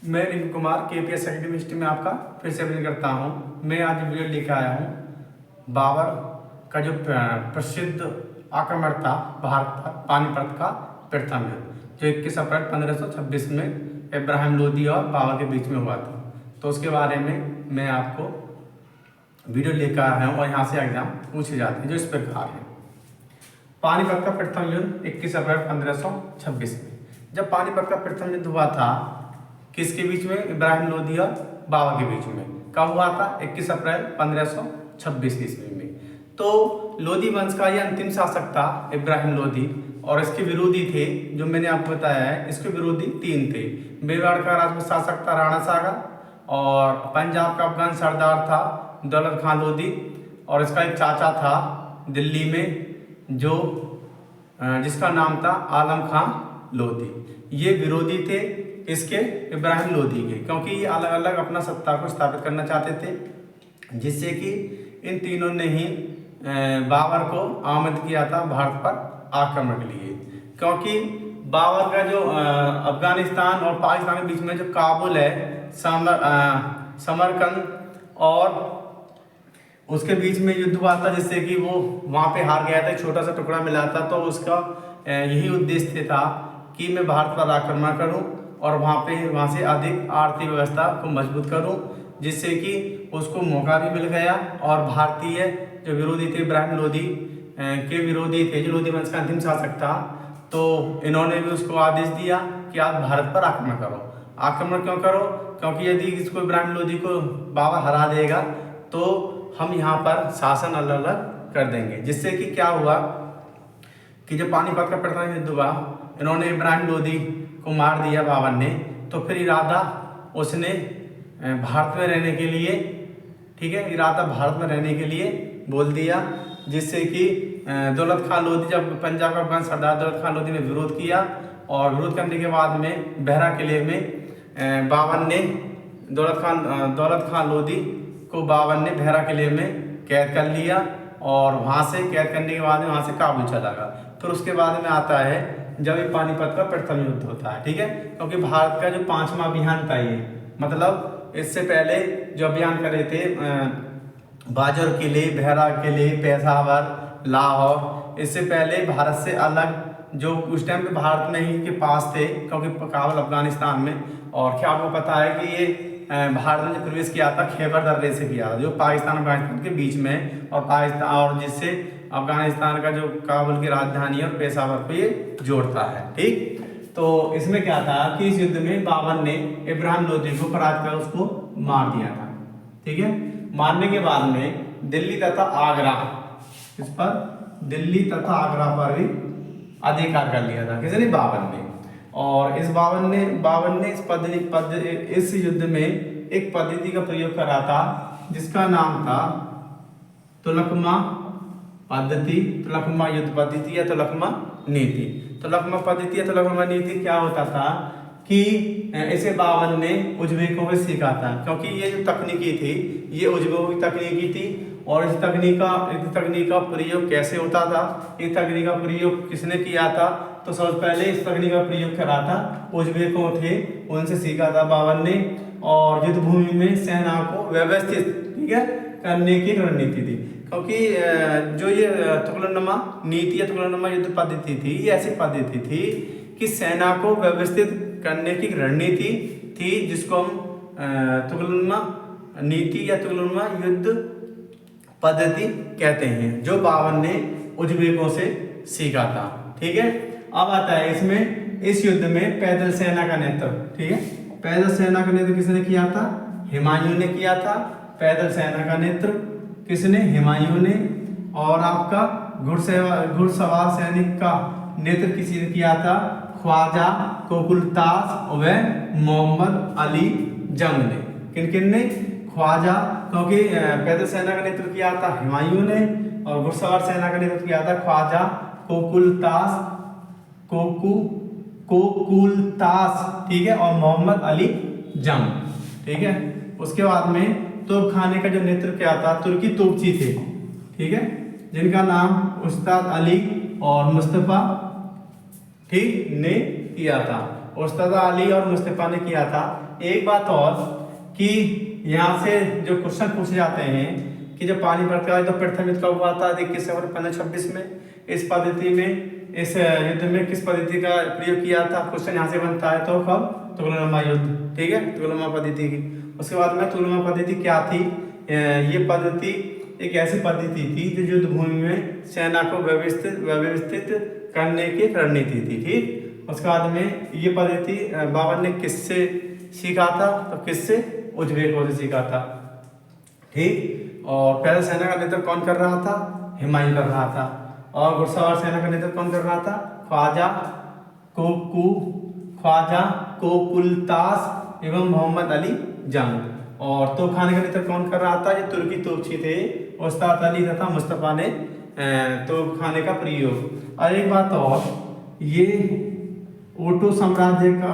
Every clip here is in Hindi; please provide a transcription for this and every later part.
मैं Rinku Kumar KPS academy history में आपका फिर से अभिनंदन करता हूँ। मैं आज वीडियो लेकर आया हूँ बाबर का जो प्रसिद्ध आक्रमण था भारत पर, पानीपत का प्रथम युद्ध, जो 21 अप्रैल 1526 में इब्राहिम लोदी और बाबर के बीच में हुआ था। तो उसके बारे में मैं आपको वीडियो लेकर आया हूँ और यहाँ से एग्जाम पूछे जाते हैं, जो इस प्रकार है। पानीपत का प्रथम युद्ध 21 अप्रैल 1526 में। जब पानीपत का प्रथम युद्ध हुआ था, किसके बीच में? इब्राहिम लोदी और बाबर के बीच में। कब हुआ था? 21 अप्रैल 1526 ईस्वी में। तो लोदी वंश का ये अंतिम शासक था इब्राहिम लोदी, और इसके विरोधी थे, जो मैंने आपको बताया है, इसके विरोधी 3 थे। मेवाड़ का राजपूत शासक था राणा सागर, और पंजाब का अफगान सरदार था दौलत खान लोदी, और इसका एक चाचा था दिल्ली में जो जिसका नाम था आलम खान लोदी। ये विरोधी थे इसके इब्राहिम लोदी के, क्योंकि ये अलग अलग अपना सत्ता को स्थापित करना चाहते थे, जिससे कि इन तीनों ने ही बाबर को आमंत्रित किया था भारत पर आक्रमण के लिए। क्योंकि बाबर का जो अफगानिस्तान और पाकिस्तान के बीच में जो काबुल है, समरकंद और उसके बीच में युद्ध हुआ था, जिससे कि वो वहाँ पे हार गया था, छोटा सा टुकड़ा मिला था। तो उसका यही उद्देश्य था कि मैं भारत पर आक्रमण करूं और वहाँ से अधिक आर्थिक व्यवस्था को मजबूत करूं, जिससे कि उसको मौका भी मिल गया। और भारतीय जो विरोधी थे, इब्राहिम लोदी के विरोधी थे, जो लोदी वंश का अंतिम शासक था, तो इन्होंने भी उसको आदेश दिया कि आप भारत पर आक्रमण करो। आक्रमण क्यों करो? क्योंकि यदि इसको इब्राहिम लोदी को बाबर हरा देगा तो हम यहाँ पर शासन अलग अलग कर देंगे। जिससे कि क्या हुआ कि जब पानीपत का प्रथम युद्ध हुआ, इन्होंने इब्राहिम लोदी को मार दिया बाबर ने। तो फिर इरादा उसने भारत में रहने के लिए, ठीक है, इरादा भारत में रहने के लिए बोल दिया, जिससे कि दौलत खान लोदी, जब पंजाब का अफगान सरदार दौलत खान लोदी ने विरोध किया, और विरोध करने के बाद में बहरा किले में बाबर ने दौलत खान लोदी को बाबर ने बहरा किले में कैद कर लिया, और वहाँ से कैद करने के बाद में वहाँ से काबुल चला गया। फिर उसके बाद में आता है जब ये पानीपत का प्रथम युद्ध होता है, ठीक है, क्योंकि भारत का जो 5वां अभियान था ये, मतलब इससे पहले जो अभियान करे थे बाजर किले, बहरा किले, पेशावर, लाहौर, इससे पहले भारत से अलग, जो उस टाइम पे भारत में ही के पास थे, क्योंकि काबुल अफगानिस्तान में। और क्या आपको पता है कि ये भारत में जो प्रवेश किया था खैबर दर्रे से किया था, जो पाकिस्तान अफगानिस्तान के बीच में, और पाकिस्तान और जिससे अफगानिस्तान का जो काबुल की राजधानी और पेशावर को ये जोड़ता है, ठीक। तो इसमें क्या था कि इस युद्ध में बाबर ने इब्राहिम लोदी को पराजित कर उसको मार दिया था, ठीक है। मारने के बाद में दिल्ली तथा आगरा, इस पर दिल्ली तथा आगरा पर भी अधिकार कर लिया था, किसने? बाबर ने। और इस बाबर ने इस युद्ध में एक पद्धति का प्रयोग करा था, जिसका नाम था तुलकमा पद्धति, तुलकमा युद्ध पद्धति या तुलकमा नीति। तुलकमा पद्धति या तुलकमा नीति क्या होता था कि इसे बाबर ने उज़्बेकों से सीखा था, क्योंकि ये जो तकनीकी थी ये उज़्बेकों की तकनीकी थी। और इस तकनीक का प्रयोग कैसे होता था? इस तकनीक का प्रयोग किसने किया था? तो सबसे पहले इस तकनीक का प्रयोग करा था उज़्बेकों थे, उनसे सीखा था बाबर ने। और युद्ध भूमि में सेना को व्यवस्थित, ठीक है, करने की रणनीति थी, क्योंकि जो ये तुगलकनुमा नीति या तुगलकनुमा युद्ध पद्धति थी, ये ऐसी पद्धति थी कि सेना को व्यवस्थित करने की रणनीति थी, जिसको हम तुगलकनुमा नीति या तुगलकनुमा युद्ध पद्धति कहते हैं, जो बाबर ने उज़्बेकों से सीखा था, ठीक है। अब आता है इसमें, इस युद्ध में पैदल सेना का नेतृत्व, ठीक है, पैदल सेना का नेतृत्व किसने किया था? हुमायूं ने किया था। पैदल सेना का नेतृत्व किसने? हुमायूं ने। और आपका घुड़सवार सैनिक का नेतृत्व किसी ने किया था? ख्वाजा कोकुलतास व मोहम्मद अली जंग ने। किन ने? ख्वाजा, क्योंकि पैदल सेना का नेतृत्व किया था हुमायूं ने, और घुड़सवार सेना का नेतृत्व किया था ख्वाजा कोकुलतास, ठीक है, और मोहम्मद अली जंग, ठीक है। उसके बाद में तोपखाने का जो नेतृत्व किया था तुर्की तोपची थे, ठीक है, जिनका नाम उस्ताद अली और मुस्तफा, ठीक, ने किया था। उस्ताद अली और मुस्तफा ने किया था। एक बात और कि यहाँ से जो क्वेश्चन पूछे जाते हैं कि जब पानीपत का तो प्रथम युद्ध कब हुआ था, 21 सितंबर 1526 में। इस पद्धति में, इस युद्ध में किस पद्धति का प्रयोग किया था, क्वेश्चन यहाँ से बनता है। तो कब, तुगलमा युद्ध, ठीक है, तुगलमा पद्धति की। उसके बाद में तुगलमा पद्धति क्या थी, ये पद्धति एक ऐसी पद्धति थी जो युद्ध भूमि में सेना को व्यवस्थित करने की रणनीति थी, ठीक। उसके बाद में ये पद्धति बाबर ने किससे सीखा था, तो किससे, उज्बेकों से सीखा था, ठीक। और पहले सेना का नेतृत्व कौन कर रहा था, हुमायूं कर रहा था। और घुड़सवार सेना का नेतृत्व कौन कर रहा था, ख्वाजा कोकुलतास एवं मोहम्मद अली जंग। और तोपखाने का नेतृत्व कौन कर रहा था, ये तुर्की तोपची थे, उस्ताद अली तथा मुस्तफा ने तोपखाने का प्रयोग। और एक बात और, ये ओटो साम्राज्य का,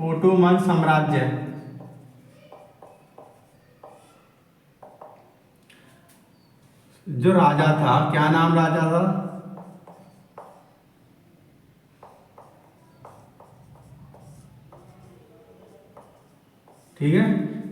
ओटोमन साम्राज्य, जो राजा था, क्या नाम राजा था, ठीक है।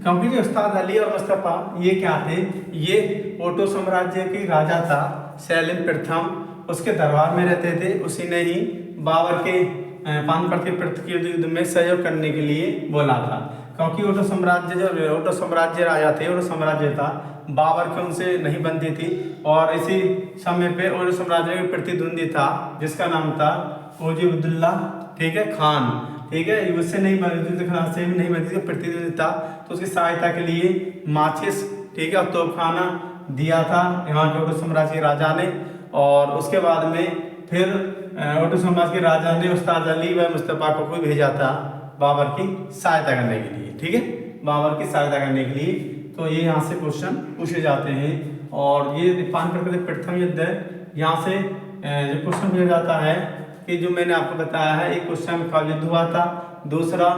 क्योंकि जो उस्ताद अली और मुस्तफा ये क्या थे, ये ओटो साम्राज्य के राजा था सेलिम प्रथम, उसके दरबार में रहते थे। उसी ने ही बाबर के पानीपत के युद्ध में सहयोग करने के लिए बोला था। क्योंकि ओटो साम्राज्य राजा थे, ओटो साम्राज्य था, बाबर के उनसे नहीं बनती थी। और इसी समय पे ओटो साम्राज्य का प्रतिद्वंदी था जिसका नाम था ओजिबुद्दौला, ठीक है, खान, ठीक है। उससे नहीं बनती थी, खान से भी नहीं बनती थी, प्रतिद्वंदी था। तो उसकी सहायता के लिए माचिस, ठीक है, और तोपखाना दिया था यहाँ के ओटो साम्राज्य के राजा ने। और उसके बाद में फिर ओटो साम्राज्य के राजा ने उस्ताद अली व मुस्तफा को कोई भेजा था बाबर की सहायता करने के लिए, ठीक है, बाबर की सहायता करने के लिए। तो ये यहाँ से क्वेश्चन पूछे जाते हैं। और ये पानीपत का प्रथम युद्ध है, यहाँ से जो क्वेश्चन पूछा जाता है कि जो मैंने आपको बताया है, एक क्वेश्चन का युद्ध हुआ था, दूसरा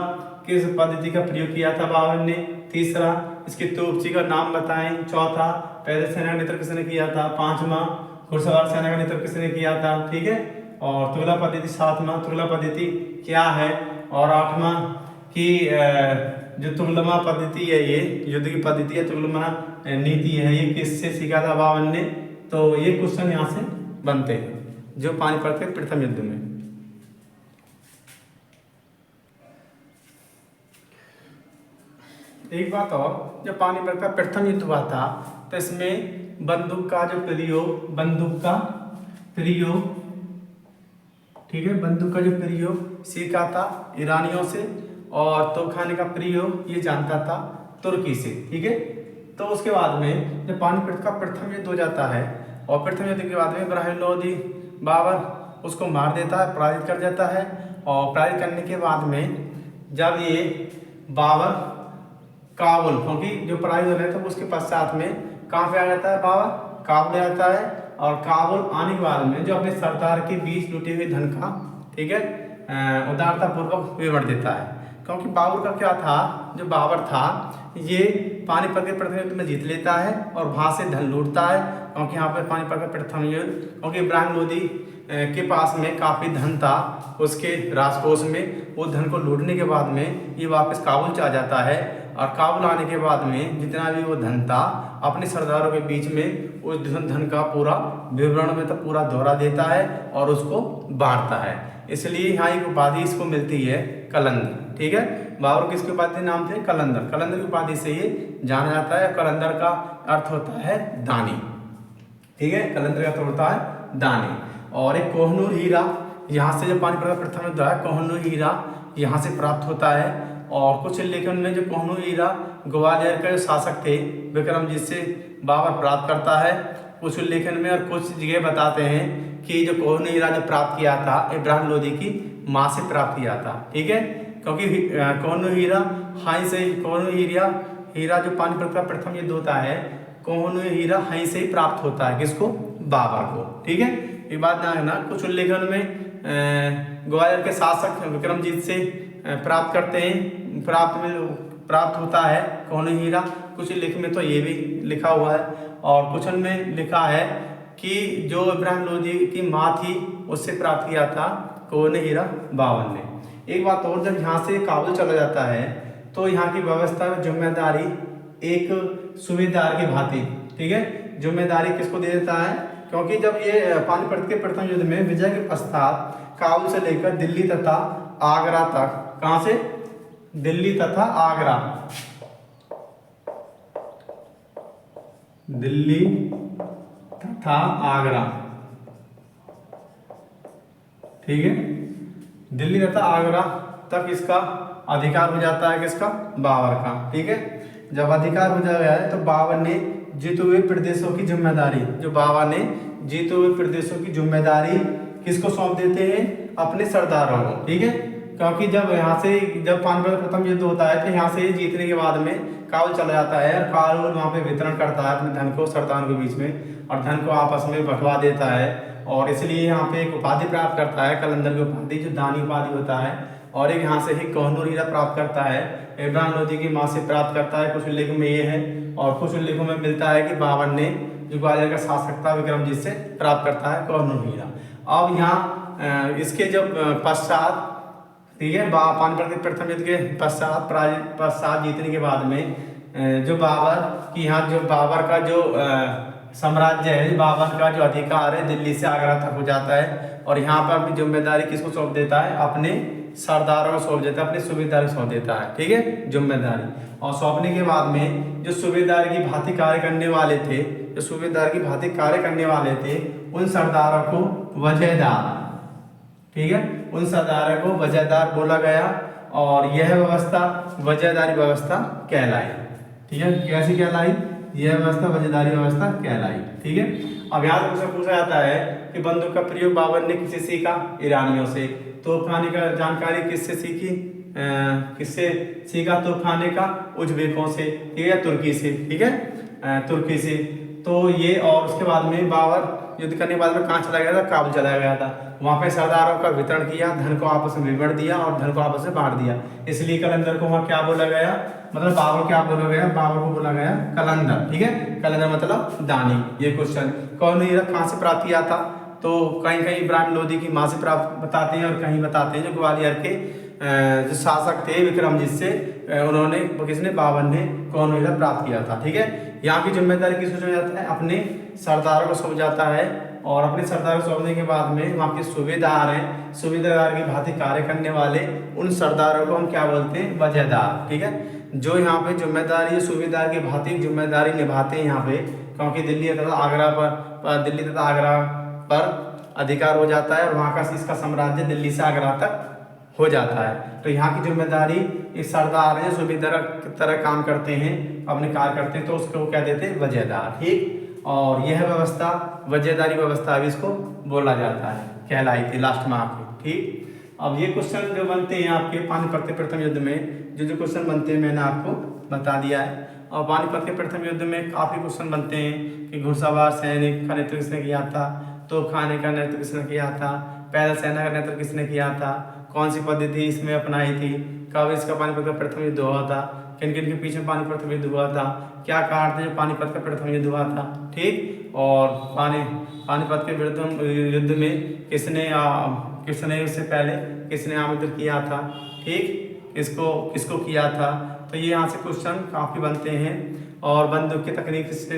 किस पद्धति का प्रयोग किया था बाबर ने, तीसरा इसकी तोपची का नाम बताएं, चौथा पैदल सेना का नेतृत्व किसने किया था, पांचवा घुड़सवार सेना का नेतृत्व किसने किया था, ठीक है। और तुगलक पद्धति, सातवां तुगलक पद्धति क्या है, और आठवां की जो तुगलमा पद्धति है, ये युद्ध की पद्धति है, तुगलमा नीति है, ये किससे सीखा था बाबर ने। तो ये क्वेश्चन यहाँ से बनते हैं जो पानीपत के प्रथम युद्ध में। एक बात और, जब पानीपत का प्रथम युद्ध हुआ था तो इसमें बंदूक का प्रयोग, ठीक है, बंदूक का जो प्रयोग सीखा था ईरानियों से, और तोपखाने का प्रयोग ये जानता था तुर्की से, ठीक है। तो उसके बाद में जब पानीपत का प्रथम युद्ध हो जाता है, और प्रथम युद्ध के बाद में इब्राहिम लोदी बाबर उसको मार देता है, पराजित कर जाता है। और पराजित करने के बाद में जब ये बाबर काबुल, क्योंकि जो पराजित हो रहे थे उसके पश्चात में कहाँ पे आ जाता है, बाबर काबुल आ जाता है। और काबुल आने के बाद में जो अपने सरदार के बीच लूटे हुए धन का, ठीक है, उदारता पूर्वक विवरण देता है। क्योंकि बाबर का क्या था, जो बाबर था ये पानीपत के प्रथम युद्ध में जीत लेता है और वहाँ से धन लूटता है। क्योंकि यहाँ पर पानीपत का प्रथम युद्ध, क्योंकि इब्राहिम लोदी के पास में काफ़ी धन था उसके राजकोष में, वो धन को लूटने के बाद में ये वापस काबुल आ जाता है। और काबुल आने के बाद में जितना भी वो धन था अपने सरदारों के बीच में उस धन का पूरा विवरण में तो पूरा दोहरा देता है और उसको बांटता है। इसलिए यहाँ एक उपाधि इसको मिलती है कलंदर, ठीक है। बाबर किसकी उपाधि नाम थे, कलंदर, कलंदर की उपाधि से ये जाना जाता है। कलंदर का अर्थ होता है दानी, ठीक है, कलंदर का अर्थ होता है दानी। और एक कोहनूर हीरा, यहाँ से जो पानीपत का प्रथम युद्ध है, कोहनूर हीरा यहाँ से प्राप्त होता है। और कुछ लेखन में जो कोहनूर हीरा ग्वालियर के जो शासक थे विक्रमजीत से बाबर प्राप्त करता है कुछ लेखन में। और कुछ जगह बताते हैं कि जो कोहनूर हीरा जो प्राप्त किया था इब्राहिम लोदी की माँ से प्राप्त किया था, ठीक है। क्योंकि कोहनूर हीरा हाई से, कोहनूर हीरा जो पानीपत का प्रथम युद्ध होता है, कोहनूर हीरा हाई से ही प्राप्त होता है, किसको, बाबर को, ठीक है। ये बात ध्यान रखना। कुछ उल्लेखन में ग्वालियर के शासक विक्रमजीत से प्राप्त करते हैं, प्राप्त होता है कोहनूर हीरा। कुछ लेख में तो ये भी लिखा हुआ है और कुछ में लिखा है कि जो इब्राहिम लोदी की माँ थी उससे प्राप्त किया था कौन, हीरा बाबर ने। एक बात और, जब यहाँ से काबुल चला जाता है तो यहाँ की व्यवस्था में जिम्मेदारी एक सूबेदार की भांति, ठीक है, जिम्मेदारी किसको दे देता है, क्योंकि जब ये पानीपत के प्रथम युद्ध में विजय के पश्चात काबुल से लेकर दिल्ली तथा आगरा तक, कहाँ से, दिल्ली तथा आगरा, दिल्ली तथा आगरा, ठीक है, दिल्ली तथा आगरा तक इसका अधिकार हो जाता है किसका, बाबर का, ठीक है। जब अधिकार हो जाएगा है तो बाबर ने जीते हुए प्रदेशों की जिम्मेदारी, जो बाबर ने जीते हुए प्रदेशों की जिम्मेदारी किसको सौंप देते हैं, अपने सरदारों को, ठीक है। क्योंकि जब यहाँ से, जब पानीपत प्रथम युद्ध होता है तो यहाँ से जीतने के बाद में काबुल चला जाता है और काबुल वहाँ पे वितरण करता है अपने धन को सरदारों के बीच में, और धन को आपस में बंटवा देता है, और इसलिए यहाँ पे एक उपाधि प्राप्त करता है, कलंदर की उपाधि, जो दानी उपाधि होता है, और एक यहाँ से ही कोहिनूर हीरा प्राप्त करता है, इब्राहिम लोदी की माँ से प्राप्त करता है। कुछ उल्लेखों में ये है, और कुछ उल्लेखों में मिलता है कि बाबर ने जो ग्वालियर का शासक था विक्रमजीत से प्राप्त करता है कोहिनूर हीरा। अब यहाँ इसके जब पश्चात, ठीक है, पानीपत के प्रथम युद्ध के पश्चात जीतने के बाद में जो बाबर की यहाँ, जो बाबर का जो साम्राज्य है, बाबर का जो अधिकार है दिल्ली से आगरा तक हो जाता है, और यहाँ पर अपनी जिम्मेदारी किसको सौंप देता है, अपने सरदारों को सौंप देता है, अपने सूबेदार को सौंप देता है, ठीक है, जिम्मेदारी। और सौंपने के बाद में जो सूबेदार की भांति कार्य करने वाले थे, जो सूबेदार की भांति कार्य करने वाले थे, उन सरदारों को वजहदार, ठीक है, उन सरदारों को वजहदार बोला गया, और यह व्यवस्था वजहदारी व्यवस्था कहलाई, ठीक है। कैसी कहलाई, यह व्यवस्था वजहदारी व्यवस्था कहलाई, ठीक है। अब यहाँ से पूछा जाता है कि बंदूक का प्रयोग बाबर ने किससे सीखा, ईरानियों से। तोपखाने का जानकारी किससे सीखी, किससे सीखा तोपखाने का, उज्बेकों से, ठीक है, तुर्की से, ठीक है, तुर्की से। तो ये, और उसके बाद में बाबर युद्ध करने के बाद में कहाँ चला गया था, काबुल चला गया था, वहाँ पे सरदारों का वितरण किया, धन को आपस में विवरण दिया और धन को आपस में बांट दिया, इसलिए कलंदर को वहाँ क्या बोला गया, मतलब बाबर क्या बोला गया, बाबर को बोला गया कलंदर, ठीक है, कलंदर मतलब दानी। ये क्वेश्चन कोहिनूर हीरा कहाँ से प्राप्त किया था, तो कहीं कहीं इब्राहिम लोदी की माँ से प्राप्त बताते हैं, और कहीं बताते हैं जो ग्वालियर के जो शासक थे विक्रमजीत से, उन्होंने, किसने, बाबर ने कोहिनूर हीरा प्राप्त किया था, ठीक है। यहाँ की जिम्मेदारी किसको हो जाता है, अपने सरदारों को सौंप जाता है, और अपने सरदार को सौंपने के बाद में वहाँ के सूबेदार हैं, सूबेदार की भांति कार्य करने वाले उन सरदारों को हम क्या बोलते हैं, वजहदार, ठीक है। जो यहाँ पे जिम्मेदारी सूबेदार की भांति जिम्मेदारी निभाते हैं यहाँ पे, क्योंकि दिल्ली तथा आगरा दिल्ली तथा आगरा पर अधिकार हो जाता है, और वहाँ का इसका साम्राज्य दिल्ली से आगरा तक हो जाता है। तो यहाँ की जिम्मेदारी एक सरदार है, सूबेदार की तरह काम करते हैं, अपने कार्य करते हैं, तो उसको क्या देते हैं, वजहदार, ठीक। और यह व्यवस्था वजहदारी व्यवस्था भी इसको बोला जाता है, कहलाई थी लास्ट में आपकी, ठीक। अब ये क्वेश्चन जो बनते हैं आपके पानीपत के प्रथम युद्ध में, जो क्वेश्चन बनते हैं मैंने आपको बता दिया है। और पानीपत के प्रथम युद्ध में काफ़ी क्वेश्चन बनते हैं कि घुड़सवार सैनिक का नेतृत्व किसने किया था, तोपखाने का नेतृत्व किसने किया था, पैदल सेना का नेतृत्व किसने किया था, कौन सी पद्धति इसमें अपनाई थी, कब इसका पानीपत का प्रथम युद्ध हुआ था, किन किन के पीछे पानीपत का युद्ध हुआ था, क्या कारण थे जो पानीपत का प्रथम युद्ध हुआ था, ठीक। और पानीपत के युद्ध में किसने उससे पहले किसने आमंत्रित किया था, ठीक, किसको किया था। तो ये यहाँ से क्वेश्चन काफ़ी बनते हैं। और बंदूक की तकनीक किससे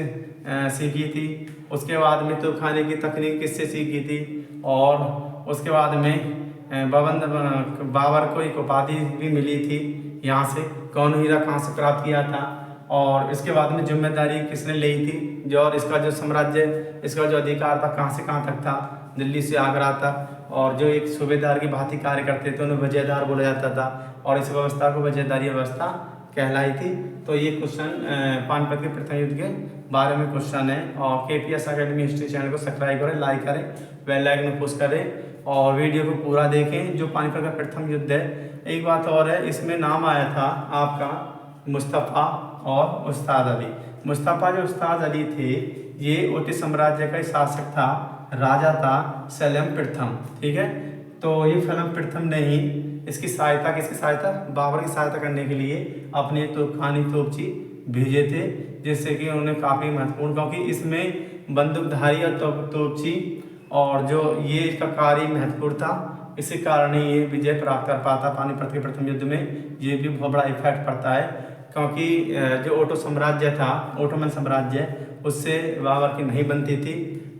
सीखी थी, उसके बाद में तोपखाने की तकनीक किससे सीखी थी, और उसके बाद में बाबर को एक उपाधि भी मिली थी यहाँ से, कोहिनूर हीरा कहाँ से प्राप्त किया था, और इसके बाद में जिम्मेदारी किसने ली थी, जो और इसका जो साम्राज्य, इसका जो अधिकार था कहाँ से कहाँ तक था, दिल्ली से आगरा तक, और जो एक सूबेदार की भांति कार्य करते थे उन्हें वजहदार बोला जाता था, और इस व्यवस्था को वजहदारी व्यवस्था कहलाई थी। तो ये क्वेश्चन पानीपत के प्रथम युद्ध के बारे में क्वेश्चन है। और KPS अकेडमी हिस्ट्री चैनल को सब्सक्राइब करें, लाइक करें, बेल आइकन पुश करें, और वीडियो को पूरा देखें जो पानीपत का प्रथम युद्ध है। एक बात और है, इसमें नाम आया था आपका मुस्तफ़ा और उस्ताद अली। मुस्तफ़ा जो उस्ताद अली थे ये ओटी साम्राज्य का शासक था, राजा था सलेम प्रथम, ठीक है। तो ये सलेम प्रथम ने ही इसकी सहायता, किसकी सहायता, बाबर की सहायता करने के लिए अपने तोपखाने तोपची भेजे थे, जिससे कि उन्होंने काफ़ी महत्वपूर्ण, क्योंकि इसमें बंदूकधारी और तोपची, और जो ये इसका कार्य महत्वपूर्ण था, इसी कारण ही ये विजय प्राप्त कर पाता पानीपत के प्रथम युद्ध में। ये भी बहुत बड़ा इफेक्ट पड़ता है, क्योंकि जो ओटो साम्राज्य था, ओटोमन साम्राज्य, उससे बाबर की नहीं बनती थी।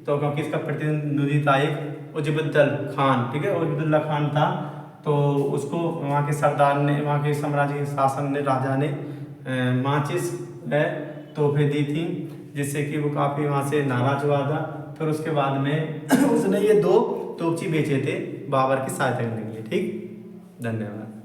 तो क्योंकि इसका प्रतिनिधि था एक उजबुद्दल खान, ठीक है, उजबुद्दुल्ला खान था। तो उसको वहाँ के सरदार ने, वहाँ के साम्राज्य के शासन ने, राजा ने माचिस तोहफे दी थी, जिससे कि वो काफ़ी वहाँ से नाराज हुआ था। फिर उसके बाद में उसने ये 2 तोपची बेचे थे बाबर की सहायता करने के लिए। ठीक, धन्यवाद।